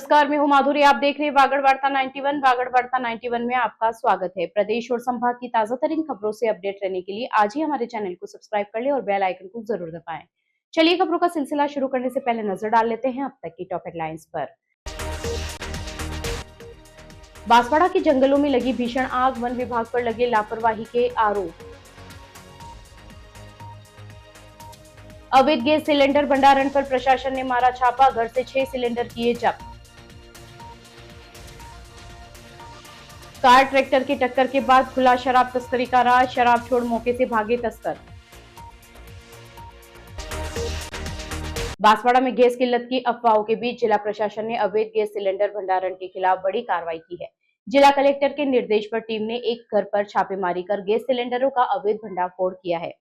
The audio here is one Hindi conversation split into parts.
नमस्कार, मैं हूं माधुरी। आप देख रहे हैं वागड़ वार्ता 91। वागड़ वार्ता 91 में आपका स्वागत है। प्रदेश और संभाग की ताजा तरीन खबरों से अपडेट रहने के लिए आज ही हमारे चैनल को सब्सक्राइब कर लें और बेल आइकन को जरूर दबाएं। चलिए खबरों का सिलसिला शुरू करने से पहले नजर डाल लेते हैं अब तक की टॉप हेडलाइंस पर। बांसवाड़ा के जंगलों में लगी भीषण आग, वन विभाग पर लगे लापरवाही के आरोप। अवैध गैस सिलेंडर भंडारण पर प्रशासन ने मारा छापा, घर से 6 सिलेंडर किए जब्त। कार ट्रैक्टर की टक्कर के बाद खुला शराब तस्करी का राज, शराब छोड़ मौके से भागे तस्कर। बांसवाड़ा में गैस किल्लत की अफवाहों के बीच जिला प्रशासन ने अवैध गैस सिलेंडर भंडारण के खिलाफ बड़ी कार्रवाई की है। जिला कलेक्टर के निर्देश पर टीम ने एक घर पर छापेमारी कर गैस सिलेंडरों का अवैध भंडाफोड़ किया है।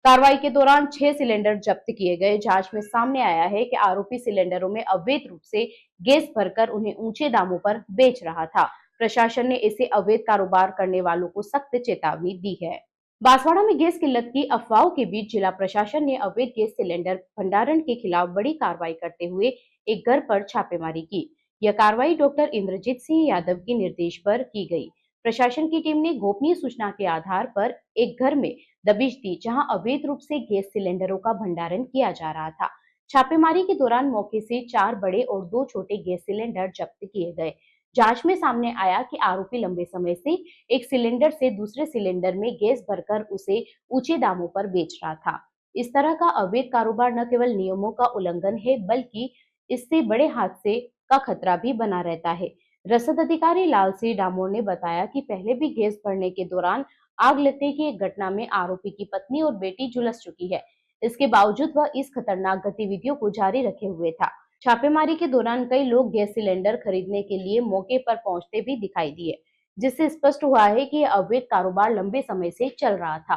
कार्रवाई के दौरान 6 सिलेंडर जब्त किए गए। जांच में सामने आया है कि आरोपी सिलेंडरों में अवैध रूप से गैस भरकर उन्हें ऊंचे दामों पर बेच रहा था। प्रशासन ने इसे अवैध कारोबार करने वालों को सख्त चेतावनी दी है। बांसवाड़ा में गैस किल्लत की अफवाहों के बीच जिला प्रशासन ने अवैध गैस सिलेंडर भंडारण के खिलाफ बड़ी कार्रवाई करते हुए एक घर पर छापेमारी की। यह कार्रवाई डॉक्टर इंद्रजीत सिंह यादव के निर्देश पर की गई। प्रशासन की टीम ने गोपनीय सूचना के आधार पर एक घर में दबिश दी, जहां अवैध रूप से गैस सिलेंडरों का भंडारण किया जा रहा था। छापेमारी के दौरान मौके से 4 बड़े और 2 छोटे गैस सिलेंडर जब्त किए गए। जांच में सामने आया कि आरोपी लंबे समय से एक सिलेंडर से दूसरे सिलेंडर में गैस भरकर उसे ऊंचे दामों पर बेच रहा था। इस तरह का अवैध कारोबार न केवल नियमों का उल्लंघन है, बल्कि इससे बड़े हादसे का खतरा भी बना रहता है। रसद अधिकारी लाल सिंह डामोर ने बताया कि पहले भी गैस भरने के दौरान आग लगने की एक घटना में आरोपी की पत्नी और बेटी झुलस चुकी है। इसके बावजूद वह इस खतरनाक गतिविधियों को जारी रखे हुए था। छापेमारी के दौरान कई लोग गैस सिलेंडर खरीदने के लिए मौके पर पहुंचते भी दिखाई दिए, जिससे स्पष्ट हुआ है कि यह अवैध कारोबार लंबे समय से चल रहा था।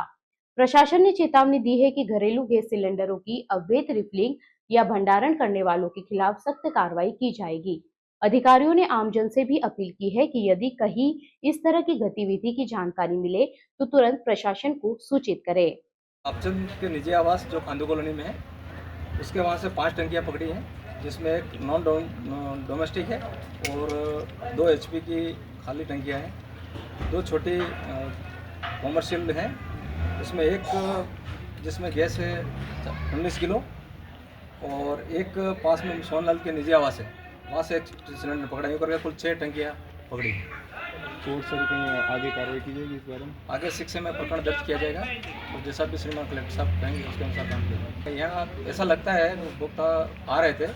प्रशासन ने चेतावनी दी है कि घरेलू गैस सिलेंडरों की अवैध रिफिलिंग या भंडारण करने वालों के खिलाफ सख्त कार्रवाई की जाएगी। अधिकारियों ने आमजन से भी अपील की है कि यदि कहीं इस तरह की गतिविधि की जानकारी मिले तो तुरंत प्रशासन को सूचित करें। आपचंद के निजी आवास जो खांदू कॉलोनी में है, उसके वहाँ से 5 टंकियाँ पकड़ी हैं, जिसमें एक नॉन डोमेस्टिक है और 2 HP की खाली टंकियाँ हैं। 2 छोटी कॉमर्शियल हैं, उसमें एक जिसमें गैस है 19 किलो और एक पास में सोनलाल के निजी आवास है, वहाँ से एक सिलेंडर पकड़ा। यूँ करके कुल 6 टंकियाँ पकड़ी। तो सर कहीं आगे कार्रवाई की जाएगी इस बारे में? आगे 6 में प्रकरण दर्ज किया जाएगा और जैसा भी श्रीमान कलेक्टर साहब कहेंगे उसके अनुसार काम किया जाएगा। यहाँ ऐसा लगता है उपभोक्ता आ रहे थे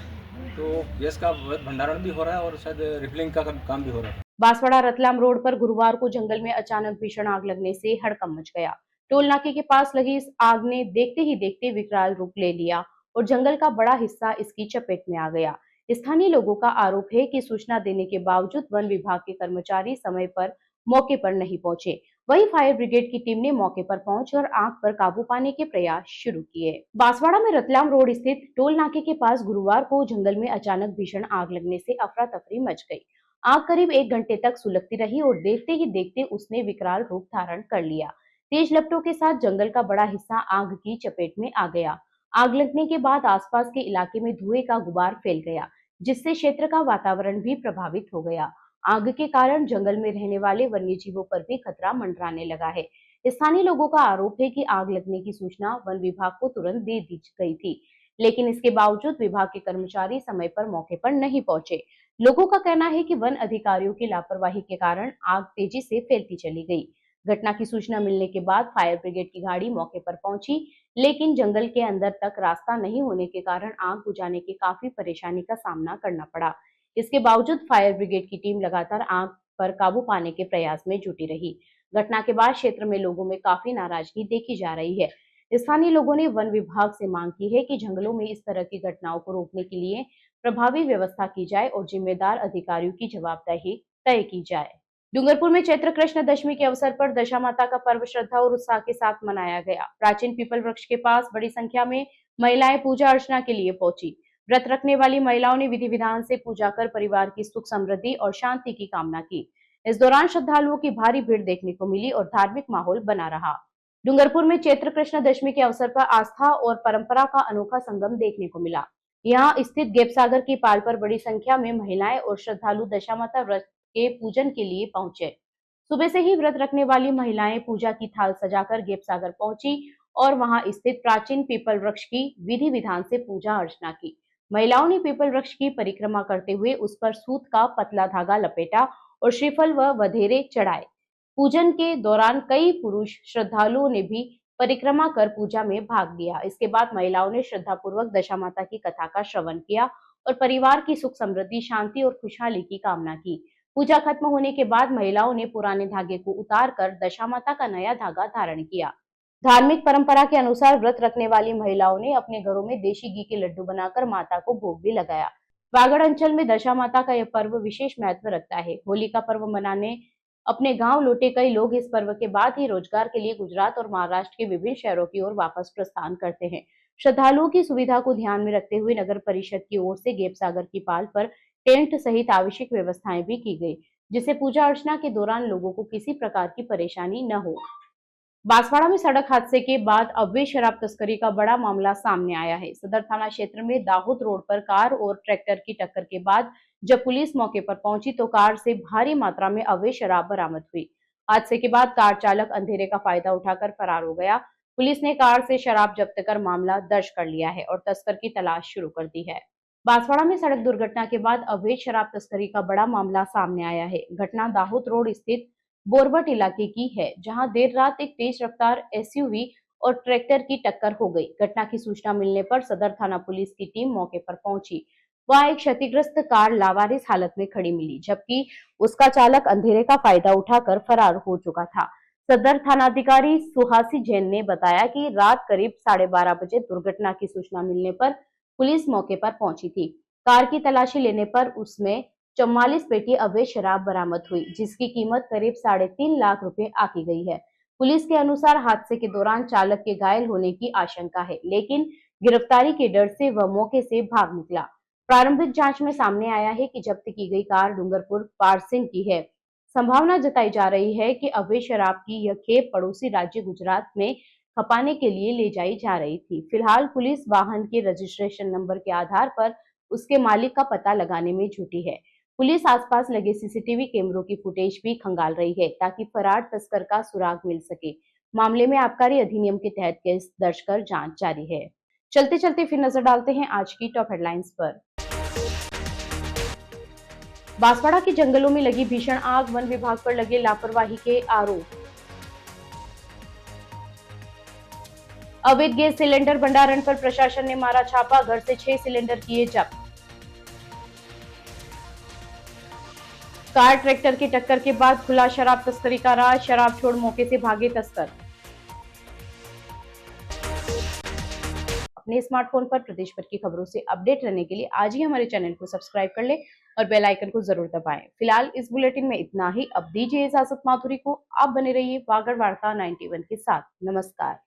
तो गैस का भंडारण भी हो रहा है और शायद रिफिलिंग का काम भी हो रहा है। बांसवाड़ा रतलाम रोड पर गुरुवार को जंगल में अचानक भीषण आग लगने से हड़कंप मच गया। टोल नाके के पास लगी इस आग ने देखते ही देखते विकराल रूप ले लिया और जंगल का बड़ा हिस्सा इसकी चपेट में आ गया। स्थानीय लोगों का आरोप है कि सूचना देने के बावजूद वन विभाग के कर्मचारी समय पर मौके पर नहीं पहुंचे। वहीं फायर ब्रिगेड की टीम ने मौके पर पहुंचकर आग पर काबू पाने के प्रयास शुरू किए। बांसवाड़ा में रतलाम रोड स्थित टोल नाके के पास गुरुवार को जंगल में अचानक भीषण आग लगने से अफरा तफरी मच गई। आग करीब 1 घंटे तक सुलगती रही और देखते ही देखते उसने विकराल रूप धारण कर लिया। तेज लपटों के साथ जंगल का बड़ा हिस्सा आग की चपेट में आ गया। आग लगने के बाद आसपास के इलाके में धुएं का गुबार फैल गया, जिससे क्षेत्र का वातावरण भी प्रभावित हो गया। आग के कारण जंगल में रहने वाले वन्य जीवों पर भी खतरा मंडराने लगा है। स्थानीय लोगों का आरोप है कि आग लगने की सूचना वन विभाग को तुरंत दे दी गई थी, लेकिन इसके बावजूद विभाग के कर्मचारी समय पर मौके पर नहीं पहुंचे। लोगों का कहना है कि वन अधिकारियों की लापरवाही के कारण आग तेजी से फैलती चली गई। घटना की सूचना मिलने के बाद फायर ब्रिगेड की गाड़ी मौके पर पहुंची, लेकिन जंगल के अंदर तक रास्ता नहीं होने के कारण आग बुझाने की काफी परेशानी का सामना करना पड़ा। इसके बावजूद फायर ब्रिगेड की टीम लगातार आग पर काबू पाने के प्रयास में जुटी रही। घटना के बाद क्षेत्र में लोगों में काफी नाराजगी देखी जा रही है। स्थानीय लोगों ने वन विभाग से मांग की है कि जंगलों में इस तरह की घटनाओं को रोकने के लिए प्रभावी व्यवस्था की जाए और जिम्मेदार अधिकारियों की जवाबदेही तय की जाए। डूंगरपुर में चैत्र कृष्ण दशमी के अवसर पर दशा माता का पर्व श्रद्धा और उत्साह के साथ मनाया गया। प्राचीन पीपल वृक्ष के पास बड़ी संख्या में महिलाएं पूजा अर्चना के लिए पहुंची। व्रत रखने वाली महिलाओं ने विधि विधान से पूजा कर परिवार की सुख समृद्धि और शांति की कामना की। इस दौरान श्रद्धालुओं की भारी भीड़ देखने को मिली और धार्मिक माहौल बना रहा। डूंगरपुर में चैत्र कृष्ण दशमी के अवसर पर आस्था और परंपरा का अनोखा संगम देखने को मिला। यहाँ स्थित गेपसागर की पाल पर बड़ी संख्या में महिलाएं और श्रद्धालु दशामाता व्रत के पूजन के लिए पहुंचे। सुबह से ही व्रत रखने वाली महिलाएं पूजा की थाल सजाकर गेपसागर पहुंची और वहां स्थित प्राचीन पीपल वृक्ष की विधि विधान से पूजा अर्चना की। महिलाओं ने पीपल वृक्ष की परिक्रमा करते हुए उस पर सूत का पतला धागा लपेटा और श्रीफल व वधेरे चढ़ाए। पूजन के दौरान कई पुरुष श्रद्धालुओं ने भी परिक्रमा कर पूजा में भाग लिया। इसके बाद महिलाओं ने श्रद्धापूर्वक दशा माता की कथा का श्रवण किया और परिवार की सुख समृद्धि, शांति और खुशहाली की कामना की। पूजा खत्म होने के बाद महिलाओं ने पुराने धागे को उतार कर दशा माता का नया धागा धारण किया। धार्मिक परंपरा के अनुसार व्रत रखने वाली महिलाओं ने अपने घरों में देशी घी के लड्डू बनाकर माता को भोग भी लगाया। वागड़ अंचल में दशा माता का यह पर्व विशेष महत्व रखता है। होली का पर्व मनाने अपने गांव लौटे कई लोग इस पर्व के बाद ही रोजगार के लिए गुजरात और महाराष्ट्र के विभिन्न शहरों की ओर वापस प्रस्थान करते हैं। श्रद्धालुओं की सुविधा को ध्यान में रखते हुए नगर परिषद की ओर से गेपसागर की पाल पर टेंट सहित आवश्यक व्यवस्थाएं भी की गई, जिससे पूजा अर्चना के दौरान लोगों को किसी प्रकार की परेशानी न हो। बांसवाड़ा में सड़क हादसे के बाद अवैध शराब तस्करी का बड़ा मामला सामने आया है। सदर थाना क्षेत्र में दाहोद रोड पर कार और ट्रैक्टर की टक्कर के बाद जब पुलिस मौके पर पहुंची तो कार से भारी मात्रा में अवैध शराब बरामद हुई। हादसे के बाद कार चालक अंधेरे का फायदा उठाकर फरार हो गया। पुलिस ने कार से शराब जब्त कर मामला दर्ज कर लिया है और तस्कर की तलाश शुरू कर दी है। बांसवाड़ा में सड़क दुर्घटना के बाद अवैध शराब तस्करी का बड़ा मामला सामने आया है। घटना दाहोद रोड स्थित बोरबट इलाके की है, जहां देर रात एक तेज रफ्तार एसयूवी और ट्रैक्टर की टक्कर हो गई। घटना की सूचना मिलने पर सदर थाना पुलिस की टीम मौके पर पहुंची। वहां एक क्षतिग्रस्त कार लावारिस हालत में खड़ी मिली, जबकि उसका चालक अंधेरे का फायदा उठाकर फरार हो चुका था। सदर थानाधिकारी सुहासी जैन ने बताया कि रात करीब 12:30 बजे दुर्घटना की सूचना मिलने पर पुलिस मौके पर पहुंची थी। कार की तलाशी लेने पर उसमें 44 पेटी अवैध शराब बरामद हुई, जिसकी कीमत करीब 3.5 लाख रुपए आकी गई है। पुलिस के अनुसार हादसे के दौरान चालक के घायल होने की आशंका है, लेकिन गिरफ्तारी के डर से वह मौके से भाग निकला। प्रारंभिक जांच में सामने आया है कि जब्त की गई कार डूंगरपुर पारसिंग की है। संभावना जताई जा रही है कि अवैध शराब की यह खेप पड़ोसी राज्य गुजरात में खपाने के लिए ले जाई जा रही थी। फिलहाल पुलिस वाहन के रजिस्ट्रेशन नंबर के आधार पर उसके मालिक का पता लगाने में जुटी है। पुलिस आसपास लगे सीसीटीवी कैमरों की फुटेज भी खंगाल रही है ताकि फरार तस्कर का सुराग मिल सके। मामले में आबकारी अधिनियम के तहत केस दर्ज कर जांच जारी है। चलते चलते फिर नजर डालते हैं आज की टॉप हेडलाइंस पर। बांसवाड़ा के जंगलों में लगी भीषण आग, वन विभाग पर लगे लापरवाही के आरोप। अवैध गैस सिलेंडर भंडारण पर प्रशासन ने मारा छापा, घर से 6 सिलेंडर किए जब्त। कार ट्रैक्टर की टक्कर के बाद खुला शराब तस्करी का राज, शराब छोड़ मौके से भागे तस्कर। अपने स्मार्टफोन पर प्रदेश भर की खबरों से अपडेट रहने के लिए आज ही हमारे चैनल को सब्सक्राइब कर लें और बेल आइकन को जरूर दबाएं। फिलहाल इस बुलेटिन में इतना ही। अब दीजिए इजाजत माधुरी को। आप बने रहिए वागड़ वार्ता 91 के साथ। नमस्कार।